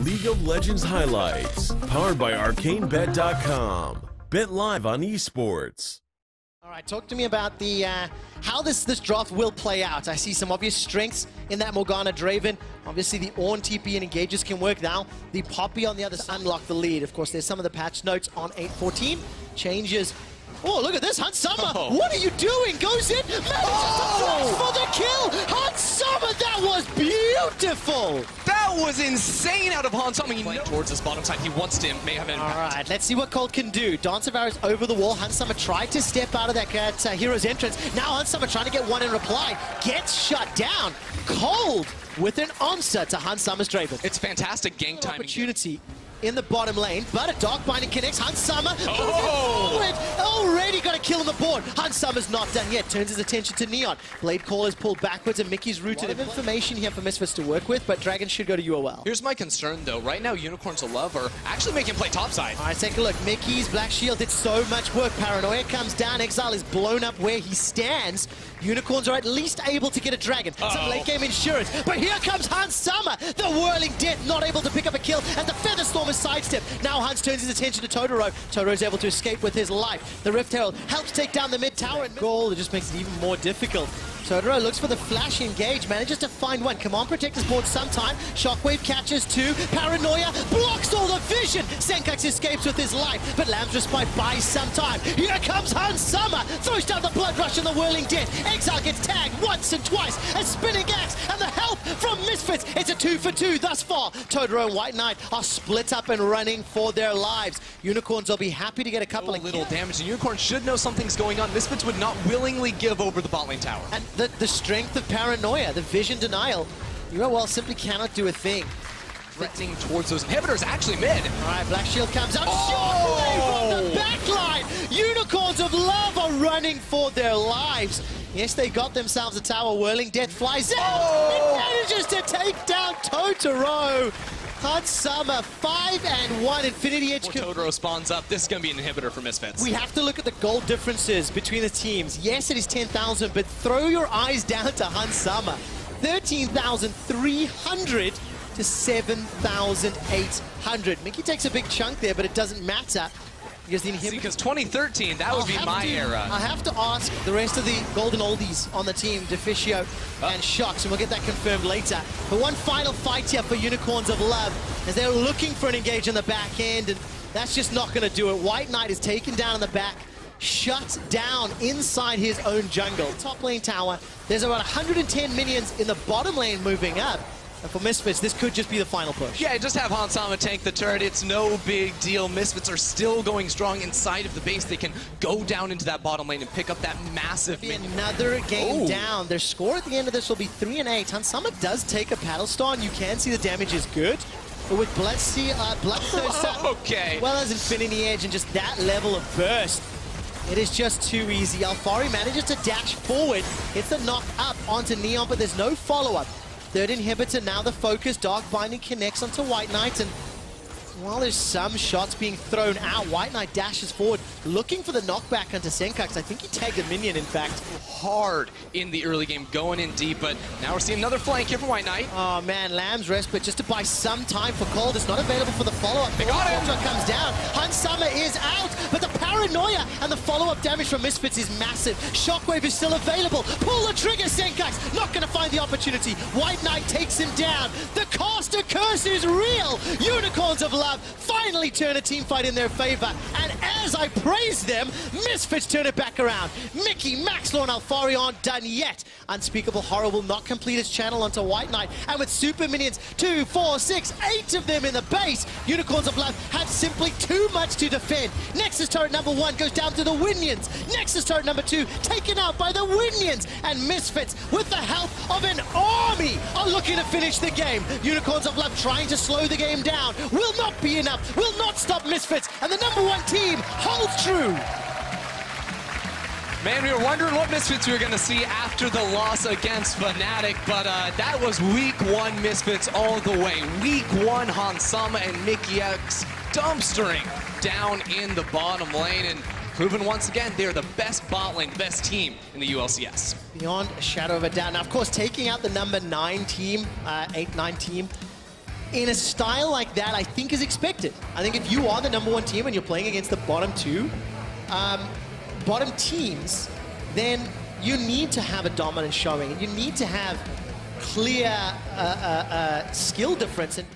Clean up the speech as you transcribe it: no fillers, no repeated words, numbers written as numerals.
League of Legends highlights, powered by ArcaneBet.com. Bet live on esports. All right, talk to me about the how this draft will play out. I see some obvious strengths in that Morgana Draven. Obviously, the Ornn TP and engages can work now. The Poppy on the other side unlock the lead. Of course, there's some of the patch notes on 8.14. Changes. Oh, look at this, Hunt Summer. Oh. What are you doing? Goes in, manages to for the kill. Hunt Summer, that was beautiful. That was insane out of Hunt Summer. Towards this bottom side, he wants to may have an impact. All right, let's see what Cold can do. Dance of Arrows over the wall. Hunt Summer tried to step out of that hero's entrance. Now Hunt Summer trying to get one in reply. Gets shut down. Cold with an answer to Hunt Summer's Draven. It's fantastic gang timing. Opportunity in the bottom lane, but a Dark Binding connects. Hunt Summer forward. Already got a kill on the board. Hunt Summer's not done yet. Turns his attention to Neon. Blade Call is pulled backwards and Mickey's rooted. Of information here for Misfits to work with, but Dragon should go to UOL. Here's my concern though. Right now, Unicorns of Love are actually making him play topside. All right, take a look. Mickey's Black Shield did so much work. Paranoia comes down. Exile is blown up where he stands. Unicorns are at least able to get a Dragon. Some late game insurance. But here comes Hunt Summer. The Whirling Death not able to pick up a kill, and the Feather Storm is sidestepped. Now Hunt turns his attention to Totoro. Totoro's able to escape with his life. The Rift Herald helps take down the mid tower, and goal, it just makes it even more difficult. Totoro looks for the flash engage, manages to find one. Command Protector's board sometime. Shockwave catches two. Paranoia blocks all the vision. Senkax escapes with his life, but Lamb's Respite buys some time. Here comes Hunt Summer. Throws down the Blood Rush and the Whirling Death. Exile gets tagged once and twice. A Spinning Axe and the help from Misfits. It's a 2 for 2 thus far. Totoro and White Knight are split up and running for their lives. Unicorns will be happy to get a couple of little damage. The Unicorns should know something's going on. Misfits would not willingly give over the bot lane tower. And the strength of Paranoia, the vision denial, UOL simply cannot do a thing. Threatening towards those inhibitors, actually mid. All right, Black Shield comes out. Shockwave from the backline. Unicorns of Love are running for their lives. Yes, they got themselves a tower. Whirling Death flies out. It manages to take down Totoro. Hunt Summer, 5-1. Infinity Edge. Totoro spawns up. This is going to be an inhibitor for Misfits. We have to look at the gold differences between the teams. Yes, it is 10,000, but throw your eyes down to Hunt Summer. 13,300 to 7,800. Mickey takes a big chunk there, but it doesn't matter. Because 2013, that would be my era. I have to ask the rest of the golden oldies on the team, Deficio and Shocks, and we'll get that confirmed later. But one final fight here for Unicorns of Love, as they're looking for an engage on the back end, and that's just not going to do it. White Knight is taken down in the back, shut down inside his own jungle. Top lane tower, there's about 110 minions in the bottom lane moving up. And for Misfits, this could just be the final push. Yeah, just have Hunt Summer tank the turret. It's no big deal. Misfits are still going strong inside of the base. They can go down into that bottom lane and pick up that massive minion. Another game down. Their score at the end of this will be 3-8. Hunt Summer does take a Paddle Star, and you can see the damage is good. But with Bloodthirst, well as Infinity Edge and just that level of burst, it is just too easy. Alfari manages to dash forward, hits the knock up onto Neon, but there's no follow-up. Third inhibitor, now the focus. Dark Binding connects onto White Knight, and while there's some shots being thrown out, White Knight dashes forward, looking for the knockback onto Senkax. I think he tagged a minion, in fact. Hard in the early game, going in deep, but now we're seeing another flank here for White Knight. Oh man, Lamb's Respite just to buy some time for Cold. It's not available for the follow-up. They got him! Comes down. Hunt Summer is out, but the Paranoia and the follow-up damage from Misfits is massive. Shockwave is still available. Pull the trigger, Senkax. Not going to find the opportunity. White Knight takes him down. The caster curse is real. Unicorns of Love finally turn a team fight in their favor, and as I praise them, Misfits turn it back around. Mickey, Maxlaw, and Alfari aren't done yet. Unspeakable Horror will not complete its channel onto White Knight, and with super minions, 2, 4, 6, 8 of them in the base, Unicorns of Love have simply too much to defend. Nexus turret number 1 goes down to the Winions. Nexus turret number 2 taken out by the Winions, and Misfits, with the help of an army, are looking to finish the game. Unicorns of Love trying to slow the game down, will not be enough, will not stop Misfits, and the number 1 team holds true. Man, we were wondering what Misfits we were going to see after the loss against Fnatic, but that was week 1 Misfits all the way. Week 1 Hunt Summer and Mickey X dumpstering down in the bottom lane, and proven once again they're the best bot lane, the best team in the ULCS. Beyond a shadow of a doubt. Now, of course, taking out the number 9 team, 8-9 team, in a style like that, I think is expected. I think if you are the #1 team and you're playing against the bottom teams, then you need to have a dominant showing. You need to have clear skill difference. And